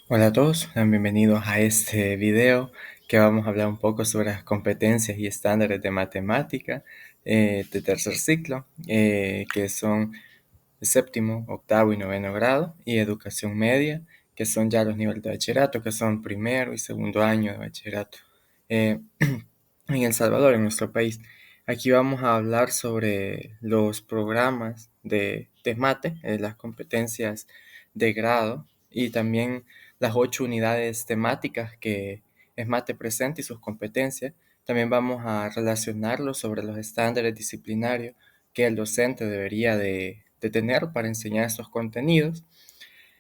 Hola a todos, sean bienvenidos a este video que vamos a hablar un poco sobre las competencias y estándares de matemática de tercer ciclo, que son séptimo, octavo y noveno grado, y educación media, que son ya los niveles de bachillerato, que son primero y segundo año de bachillerato. Eh, en El Salvador, en nuestro país. Aquí vamos a hablar sobre los programas de mate, las competencias de grado y también las 8 unidades temáticas que es mate presente y sus competencias. También vamos a relacionarlo sobre los estándares disciplinarios que el docente debería de tener para enseñar estos contenidos.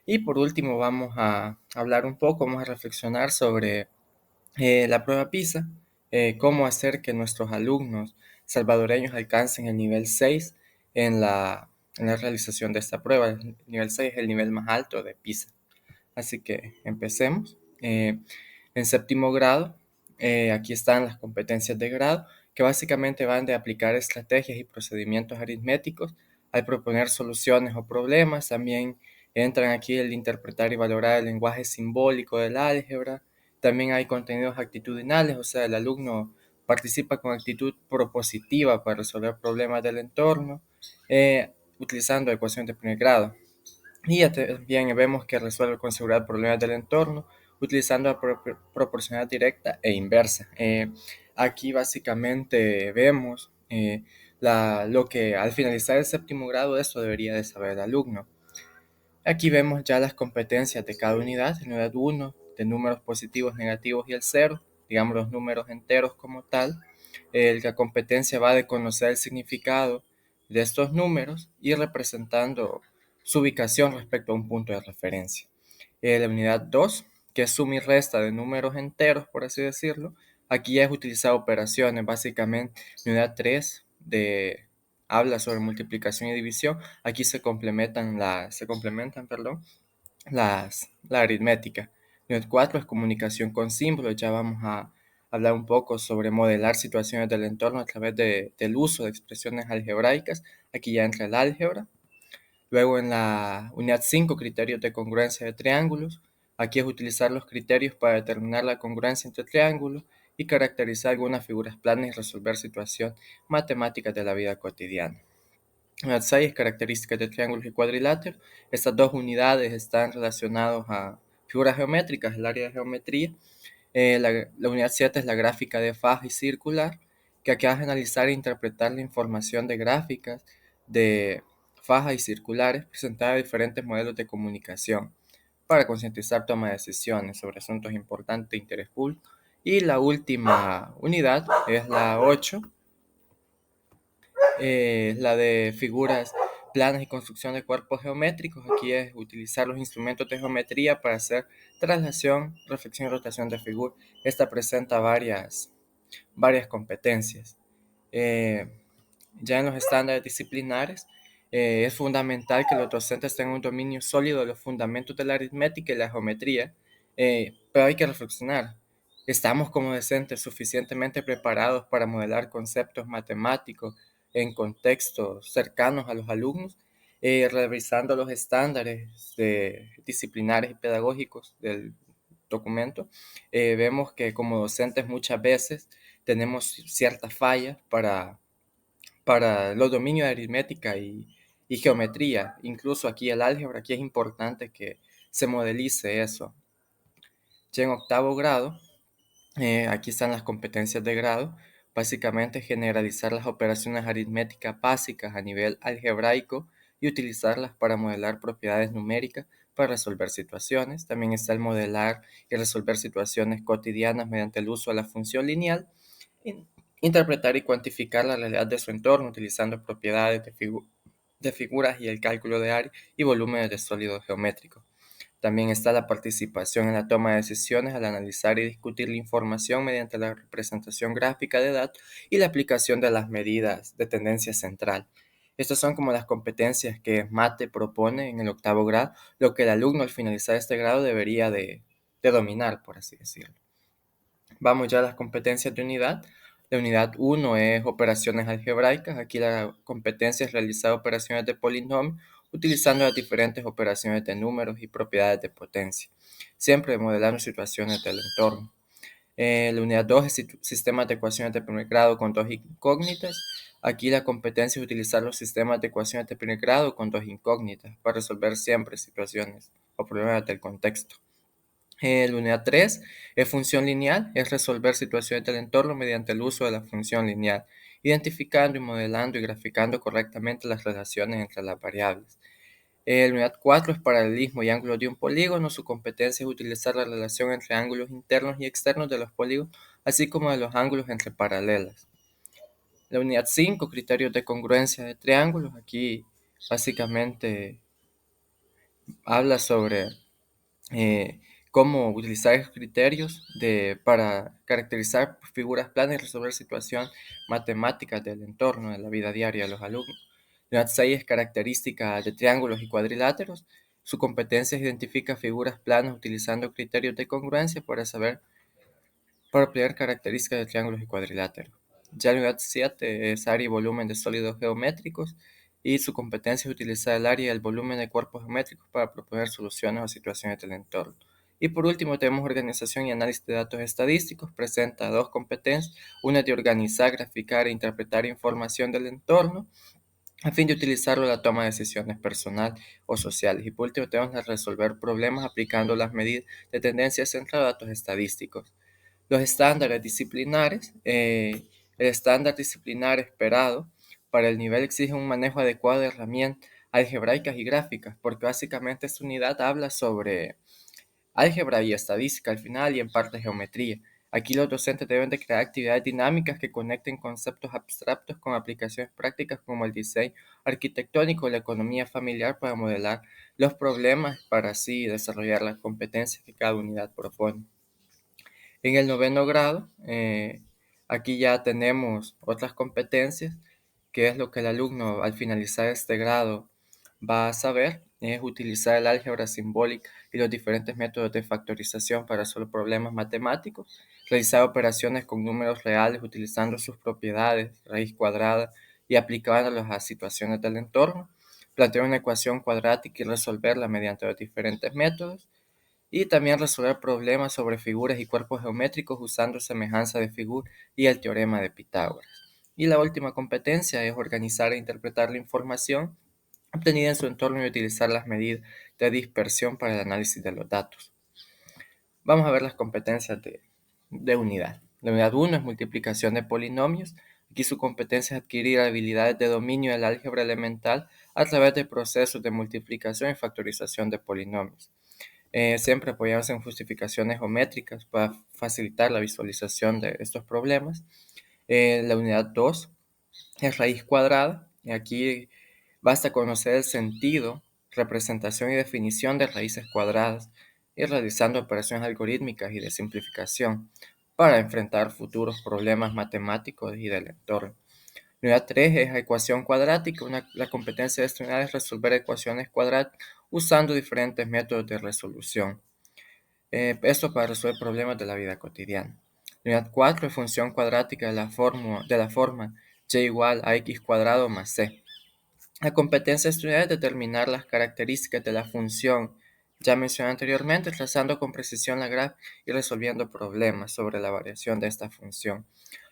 Y por último vamos a hablar un poco, vamos a reflexionar sobre la prueba PISA, cómo hacer que nuestros alumnos salvadoreños alcancen el nivel 6 en la realización de esta prueba. El nivel 6 es el nivel más alto de PISA. Así que empecemos. En séptimo grado, aquí están las competencias de grado, que básicamente van de aplicar estrategias y procedimientos aritméticos al proponer soluciones o problemas. También entran aquí el interpretar y valorar el lenguaje simbólico del álgebra. También hay contenidos actitudinales, o sea, el alumno participa con actitud propositiva para resolver problemas del entorno, utilizando ecuaciones de primer grado. Y ya también vemos que resuelve con seguridad problemas del entorno utilizando la proporcionalidad directa e inversa. Aquí básicamente vemos lo que al finalizar el séptimo grado esto debería de saber el alumno. Aquí vemos ya las competencias de cada unidad. En unidad 1 de números positivos, negativos y el cero, digamos los números enteros como tal. La competencia va de conocer el significado de estos números y representando su ubicación respecto a un punto de referencia. La unidad 2, que es suma y resta de números enteros, por así decirlo. Aquí ya es utilizar operaciones, básicamente. Unidad 3 habla sobre multiplicación y división. Aquí se complementan, perdón, la aritmética. Unidad 4 es comunicación con símbolos. Ya vamos a hablar un poco sobre modelar situaciones del entorno a través del uso de expresiones algebraicas. Aquí ya entra el álgebra. Luego en la unidad 5, criterios de congruencia de triángulos. Aquí es utilizar los criterios para determinar la congruencia entre triángulos y caracterizar algunas figuras planas y resolver situaciones matemáticas de la vida cotidiana. Unidad 6, características de triángulos y cuadriláteros. Estas dos unidades están relacionadas a figuras geométricas, el área de geometría. La unidad 7 es la gráfica de faja y circular, que aquí vas a analizar e interpretar la información de gráficas de faja y circulares presentada a diferentes modelos de comunicación para concientizar toma de decisiones sobre asuntos importantes de interés público. Y la última unidad es la 8, la de figuras planas y construcción de cuerpos geométricos. Aquí es utilizar los instrumentos de geometría para hacer traslación, reflexión y rotación de figuras. Esta presenta varias competencias. Eh, ya en los estándares disciplinares, es fundamental que los docentes tengan un dominio sólido de los fundamentos de la aritmética y la geometría, pero hay que reflexionar. ¿Estamos como docentes suficientemente preparados para modelar conceptos matemáticos en contextos cercanos a los alumnos? Revisando los estándares disciplinares y pedagógicos del documento, vemos que como docentes muchas veces tenemos ciertas fallas para los dominios de aritmética y geometría. Incluso aquí el álgebra, aquí es importante que se modelice eso. Ya en octavo grado, aquí están las competencias de grado. Básicamente generalizar las operaciones aritméticas básicas a nivel algebraico y utilizarlas para modelar propiedades numéricas para resolver situaciones. También está el modelar y resolver situaciones cotidianas mediante el uso de la función lineal. Interpretar y cuantificar la realidad de su entorno utilizando propiedades de figuras y el cálculo de área y volúmenes de sólidos geométricos. También está la participación en la toma de decisiones al analizar y discutir la información mediante la representación gráfica de datos y la aplicación de las medidas de tendencia central. Estas son como las competencias que MATE propone en el octavo grado, lo que el alumno al finalizar este grado debería de dominar, por así decirlo. Vamos ya a las competencias de unidad. La unidad 1 es operaciones algebraicas. Aquí la competencia es realizar operaciones de polinomio utilizando las diferentes operaciones de números y propiedades de potencia, siempre modelando situaciones del entorno. La unidad 2 es sistemas de ecuaciones de primer grado con dos incógnitas. Aquí la competencia es utilizar los sistemas de ecuaciones de primer grado con dos incógnitas para resolver siempre situaciones o problemas del contexto. La unidad 3 es función lineal, es resolver situaciones del entorno mediante el uso de la función lineal, identificando y modelando y graficando correctamente las relaciones entre las variables. La unidad 4 es paralelismo y ángulos de un polígono. Su competencia es utilizar la relación entre ángulos internos y externos de los polígonos, así como de los ángulos entre paralelas. La unidad 5, criterios de congruencia de triángulos. Aquí básicamente habla sobre cómo utilizar esos criterios para caracterizar figuras planas y resolver situaciones matemáticas del entorno de la vida diaria de los alumnos. La unidad 6 es características de triángulos y cuadriláteros. Su competencia identifica figuras planas utilizando criterios de congruencia para obtener características de triángulos y cuadriláteros. Ya la unidad 7 es área y volumen de sólidos geométricos y su competencia es utilizar el área y el volumen de cuerpos geométricos para proponer soluciones a situaciones del entorno. Y por último tenemos organización y análisis de datos estadísticos. Presenta dos competencias, una de organizar, graficar e interpretar información del entorno a fin de utilizarlo en la toma de decisiones personales o sociales. Y por último tenemos la resolver problemas aplicando las medidas de tendencia central a datos estadísticos. Los estándares disciplinares. El estándar disciplinar esperado para el nivel exige un manejo adecuado de herramientas algebraicas y gráficas, porque básicamente esta unidad habla sobre álgebra y estadística al final y en parte geometría. Aquí los docentes deben de crear actividades dinámicas que conecten conceptos abstractos con aplicaciones prácticas como el diseño arquitectónico o la economía familiar para modelar los problemas para así desarrollar las competencias que cada unidad propone. En el noveno grado, aquí ya tenemos otras competencias, que es lo que el alumno al finalizar este grado va a saber, es utilizar el álgebra simbólica y los diferentes métodos de factorización para resolver problemas matemáticos, realizar operaciones con números reales utilizando sus propiedades, raíz cuadrada, y aplicándolas a situaciones del entorno, plantear una ecuación cuadrática y resolverla mediante los diferentes métodos, y también resolver problemas sobre figuras y cuerpos geométricos usando semejanza de figura y el teorema de Pitágoras. Y la última competencia es organizar e interpretar la información obtenida en su entorno y utilizar las medidas de dispersión para el análisis de los datos. Vamos a ver las competencias de unidad. La unidad 1 es multiplicación de polinomios. Aquí su competencia es adquirir habilidades de dominio del álgebra elemental a través de procesos de multiplicación y factorización de polinomios. Siempre apoyarse en justificaciones geométricas para facilitar la visualización de estos problemas. La unidad 2 es raíz cuadrada. Y aquí basta conocer el sentido, representación y definición de raíces cuadradas y realizando operaciones algorítmicas y de simplificación para enfrentar futuros problemas matemáticos y del entorno. La unidad 3 es ecuación cuadrática. La competencia de esta unidad es resolver ecuaciones cuadráticas usando diferentes métodos de resolución. Esto para resolver problemas de la vida cotidiana. La unidad 4 es función cuadrática de la forma y igual a x cuadrado más c. La competencia de esta unidad es determinar las características de la función ya mencionada anteriormente, trazando con precisión la gráfica y resolviendo problemas sobre la variación de esta función.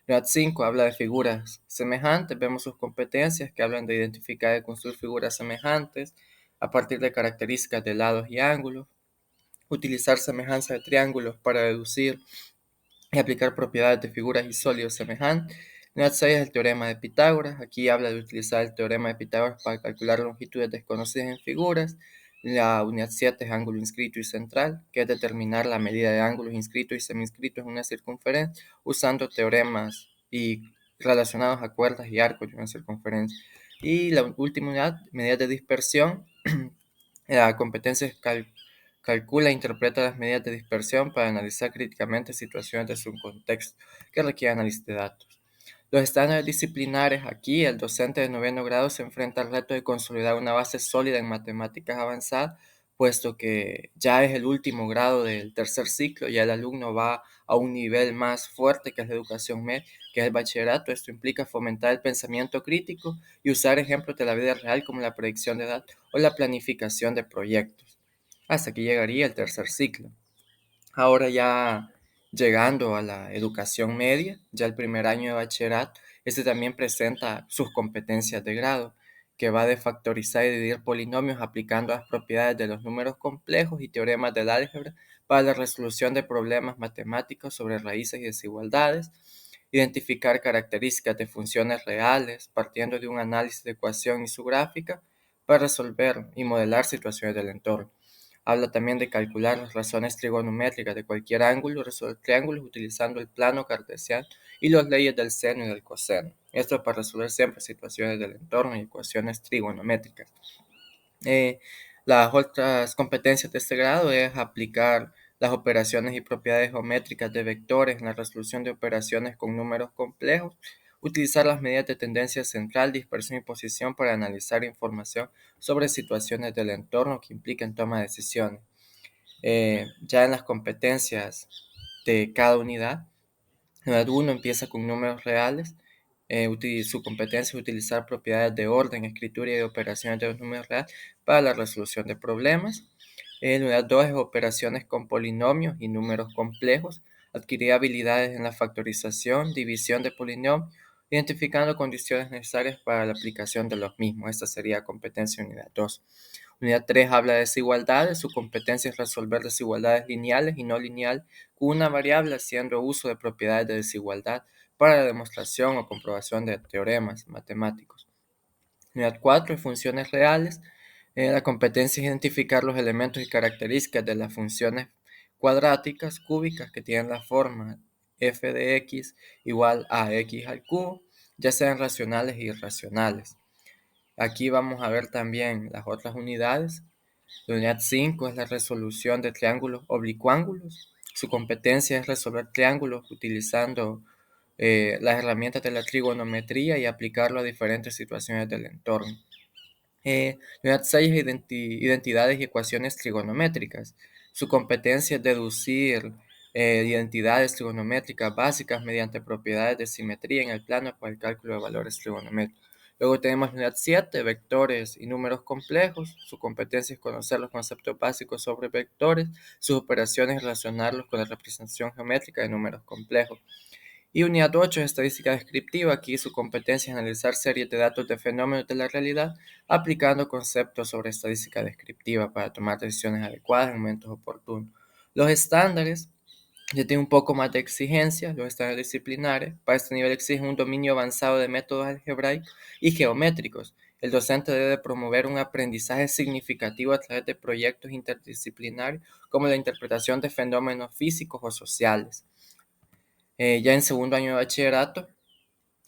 La unidad 5 habla de figuras semejantes. Vemos sus competencias que hablan de identificar y construir figuras semejantes a partir de características de lados y ángulos, utilizar semejanza de triángulos para deducir y aplicar propiedades de figuras y sólidos semejantes. La unidad 6 es el teorema de Pitágoras. Aquí habla de utilizar el teorema de Pitágoras para calcular longitudes desconocidas en figuras. La unidad 7 es ángulo inscrito y central, que es determinar la medida de ángulos inscritos y seminscritos en una circunferencia usando teoremas y relacionados a cuerdas y arcos de una circunferencia. Y la última unidad, medidas de dispersión. La competencia es calcula e interpreta las medidas de dispersión para analizar críticamente situaciones de su contexto que requieren análisis de datos. Los estándares disciplinares. Aquí el docente de noveno grado se enfrenta al reto de consolidar una base sólida en matemáticas avanzadas puesto que ya es el último grado del tercer ciclo, ya el alumno va a un nivel más fuerte que es la educación media, que es el bachillerato. Esto implica fomentar el pensamiento crítico y usar ejemplos de la vida real como la predicción de edad o la planificación de proyectos. Hasta aquí llegaría el tercer ciclo. Ahora ya llegando a la educación media, ya el primer año de bachillerato, este también presenta sus competencias de grado, que va de factorizar y dividir polinomios aplicando las propiedades de los números complejos y teoremas del álgebra para la resolución de problemas matemáticos sobre raíces y desigualdades, identificar características de funciones reales partiendo de un análisis de ecuación y su gráfica para resolver y modelar situaciones del entorno. Habla también de calcular las razones trigonométricas de cualquier ángulo, resolver triángulos utilizando el plano cartesiano y las leyes del seno y del coseno. Esto para resolver siempre situaciones del entorno y ecuaciones trigonométricas. Eh, las otras competencias de este grado es aplicar las operaciones y propiedades geométricas de vectores en la resolución de operaciones con números complejos, utilizar las medidas de tendencia central, dispersión y posición para analizar información sobre situaciones del entorno que impliquen toma de decisiones. Ya en las competencias de cada unidad, unidad 1 empieza con números reales. Su competencia es utilizar propiedades de orden, escritura y de operaciones de los números reales para la resolución de problemas. Unidad 2 es operaciones con polinomios y números complejos. Adquirir habilidades en la factorización, división de polinomios, identificando condiciones necesarias para la aplicación de los mismos. Esta sería competencia unidad 2. Unidad 3 habla de desigualdades. Su competencia es resolver desigualdades lineales y no lineales con una variable haciendo uso de propiedades de desigualdad para la demostración o comprobación de teoremas matemáticos. Unidad 4 es funciones reales. La competencia es identificar los elementos y características de las funciones cuadráticas cúbicas que tienen la forma f de x igual a x al cubo, ya sean racionales e irracionales. Aquí vamos a ver también las otras unidades. La unidad 5 es la resolución de triángulos oblicuángulos. Su competencia es resolver triángulos utilizando las herramientas de la trigonometría y aplicarlo a diferentes situaciones del entorno. Unidad 6 es identidades y ecuaciones trigonométricas. Su competencia es deducir identidades trigonométricas básicas mediante propiedades de simetría en el plano para el cálculo de valores trigonométricos. Luego tenemos unidad 7, vectores y números complejos. Su competencia es conocer los conceptos básicos sobre vectores, sus operaciones y relacionarlos con la representación geométrica de números complejos. Y unidad 8 es estadística descriptiva. Aquí su competencia es analizar series de datos de fenómenos de la realidad, aplicando conceptos sobre estadística descriptiva para tomar decisiones adecuadas en momentos oportunos. Los estándares ya tienen un poco más de exigencia. Los estándares disciplinares para este nivel exigen un dominio avanzado de métodos algebraicos y geométricos. El docente debe promover un aprendizaje significativo a través de proyectos interdisciplinarios como la interpretación de fenómenos físicos o sociales. Ya en segundo año de bachillerato,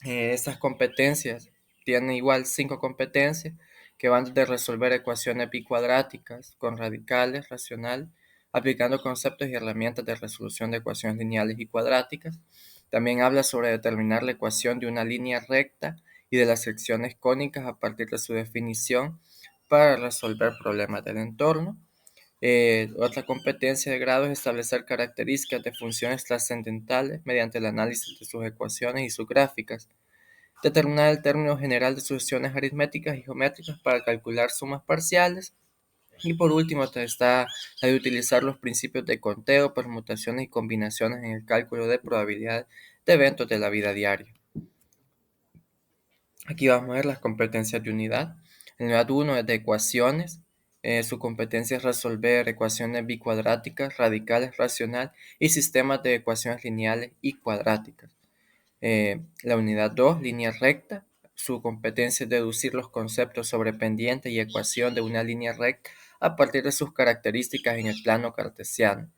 estas competencias tienen igual 5 competencias que van de resolver ecuaciones bicuadráticas con radicales racional, aplicando conceptos y herramientas de resolución de ecuaciones lineales y cuadráticas. También habla sobre determinar la ecuación de una línea recta y de las secciones cónicas a partir de su definición para resolver problemas del entorno. Otra competencia de grado es establecer características de funciones trascendentales mediante el análisis de sus ecuaciones y sus gráficas. Determinar el término general de sucesiones aritméticas y geométricas para calcular sumas parciales. Y por último está la de utilizar los principios de conteo, permutaciones y combinaciones en el cálculo de probabilidad de eventos de la vida diaria. Aquí vamos a ver las competencias de unidad. La unidad 1 es de ecuaciones. Su competencia es resolver ecuaciones bicuadráticas, radicales racional y sistemas de ecuaciones lineales y cuadráticas. La unidad 2, línea recta. Su competencia es deducir los conceptos sobre pendiente y ecuación de una línea recta a partir de sus características en el plano cartesiano.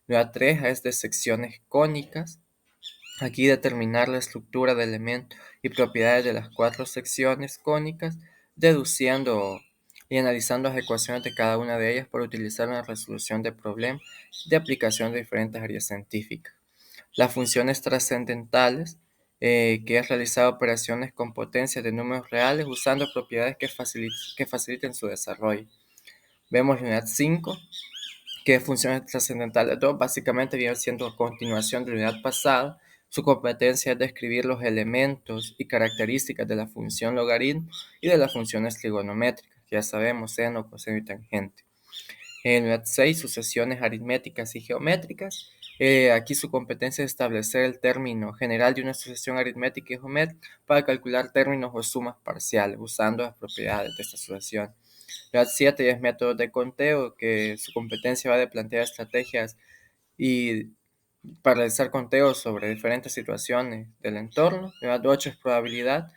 La unidad 3 es de secciones cónicas. Aquí determinar la estructura de elementos y propiedades de las 4 secciones cónicas, deduciendo y analizando las ecuaciones de cada una de ellas para utilizar una resolución de problemas de aplicación de diferentes áreas científicas. Las funciones trascendentales, que es realizar operaciones con potencias de números reales usando propiedades que faciliten su desarrollo. Vemos la unidad 5, que es funciones trascendentales 2, básicamente viene siendo a continuación de la unidad pasada. Su competencia es describir los elementos y características de la función logaritmo y de las funciones trigonométricas, ya sabemos, seno, coseno y tangente. En unidad 6, sucesiones aritméticas y geométricas. Aquí su competencia es establecer el término general de una sucesión aritmética y geométrica para calcular términos o sumas parciales usando las propiedades de esta sucesión. Unidad 7 es métodos de conteo, que su competencia va de plantear estrategias y para realizar conteos sobre diferentes situaciones del entorno. Unidad 8 es probabilidad.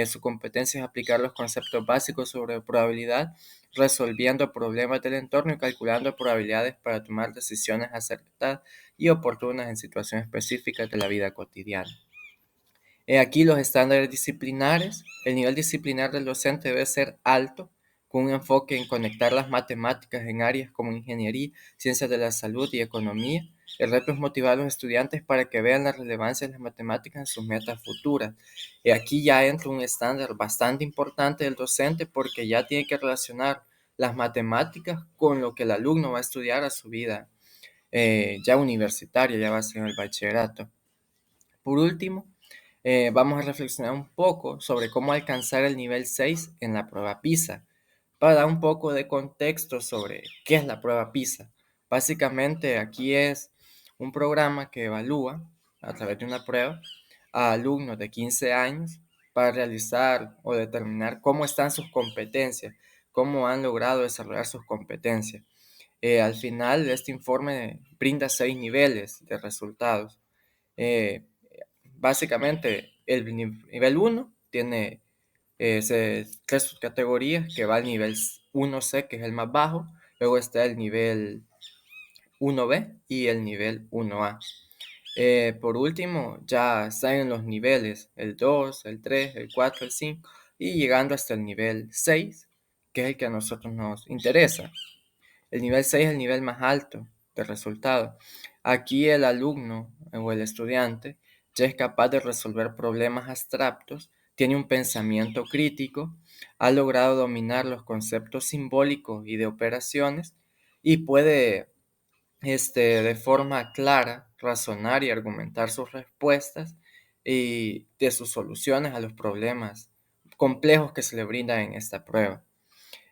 Su competencia es aplicar los conceptos básicos sobre probabilidad, resolviendo problemas del entorno y calculando probabilidades para tomar decisiones acertadas y oportunas en situaciones específicas de la vida cotidiana. Aquí los estándares disciplinares. El nivel disciplinar del docente debe ser alto, con un enfoque en conectar las matemáticas en áreas como ingeniería, ciencias de la salud y economía. El reto es motivar a los estudiantes para que vean la relevancia de las matemáticas en sus metas futuras. Aquí ya entra un estándar bastante importante del docente, porque ya tiene que relacionar las matemáticas con lo que el alumno va a estudiar a su vida ya universitaria, ya va a ser en el bachillerato. Por último, vamos a reflexionar un poco sobre cómo alcanzar el nivel 6 en la prueba PISA, para dar un poco de contexto sobre qué es la prueba PISA. Básicamente aquí es un programa que evalúa a través de una prueba a alumnos de 15 años para realizar o determinar cómo están sus competencias, cómo han logrado desarrollar sus competencias. Al final, este informe brinda 6 niveles de resultados. Eh, Básicamente, el nivel 1 tiene tres subcategorías, que va al nivel 1C, que es el más bajo. Luego está el nivel 1B y el nivel 1A. Por último, ya están en los niveles el 2, el 3, el 4, el 5 y llegando hasta el nivel 6, que es el que a nosotros nos interesa. El nivel 6 es el nivel más alto de resultado. Aquí el alumno o el estudiante ya es capaz de resolver problemas abstractos, tiene un pensamiento crítico, ha logrado dominar los conceptos simbólicos y de operaciones y puede de forma clara razonar y argumentar sus respuestas y de sus soluciones a los problemas complejos que se le brindan en esta prueba.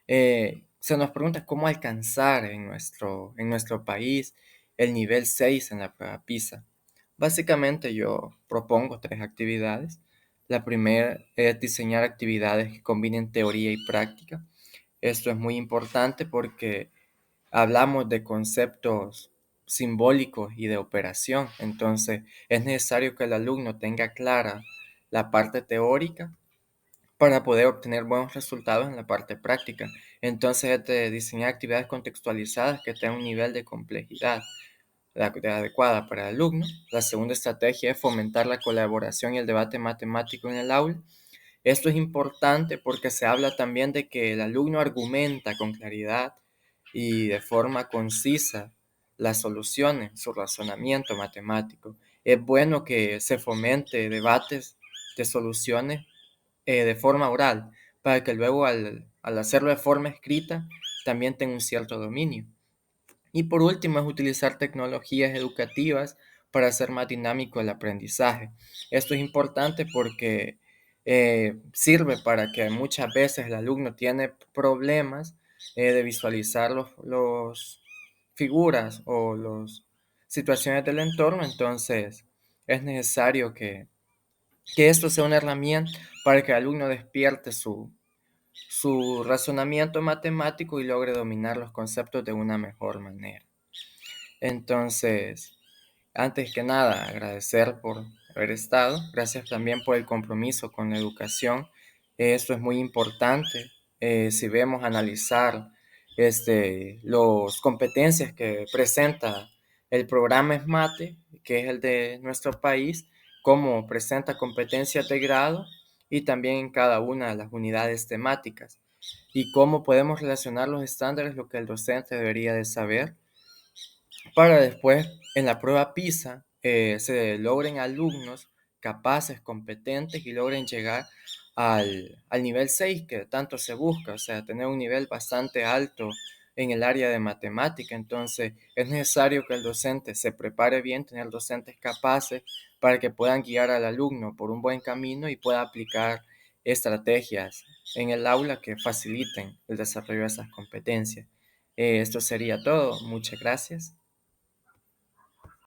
Se nos pregunta cómo alcanzar en nuestro país el nivel 6 en la prueba PISA. Básicamente yo propongo 3 actividades. La primera es diseñar actividades que combinen teoría y práctica. Esto es muy importante porque hablamos de conceptos simbólicos y de operación. Entonces es necesario que el alumno tenga clara la parte teórica para poder obtener buenos resultados en la parte práctica. Entonces, es de diseñar actividades contextualizadas que tengan un nivel de complejidad adecuada para el alumno. La segunda estrategia es fomentar la colaboración y el debate matemático en el aula. Esto es importante porque se habla también de que el alumno argumenta con claridad y de forma concisa las soluciones, su razonamiento matemático. Es bueno que se fomente debates de soluciones de forma oral, para que luego al hacerlo de forma escrita también tenga un cierto dominio. Y por último es utilizar tecnologías educativas para hacer más dinámico el aprendizaje. Esto es importante porque sirve para que muchas veces el alumno tiene problemas de visualizar los figuras o las situaciones del entorno. Entonces es necesario que esto sea una herramienta para que el alumno despierte su razonamiento matemático y logre dominar los conceptos de una mejor manera. Entonces, antes que nada, agradecer por haber estado. Gracias también por el compromiso con la educación. Esto es muy importante. Si vemos analizar las competencias que presenta el programa SMATE, que es el de nuestro país, cómo presenta competencias de grado y también en cada una de las unidades temáticas, y cómo podemos relacionar los estándares, lo que el docente debería de saber, para después en la prueba PISA se logren alumnos capaces, competentes y logren llegar al nivel 6 que tanto se busca, o sea, tener un nivel bastante alto en el área de matemática. Entonces, es necesario que el docente se prepare bien, tener docentes capaces para que puedan guiar al alumno por un buen camino y pueda aplicar estrategias en el aula que faciliten el desarrollo de esas competencias. Esto sería todo. Muchas gracias.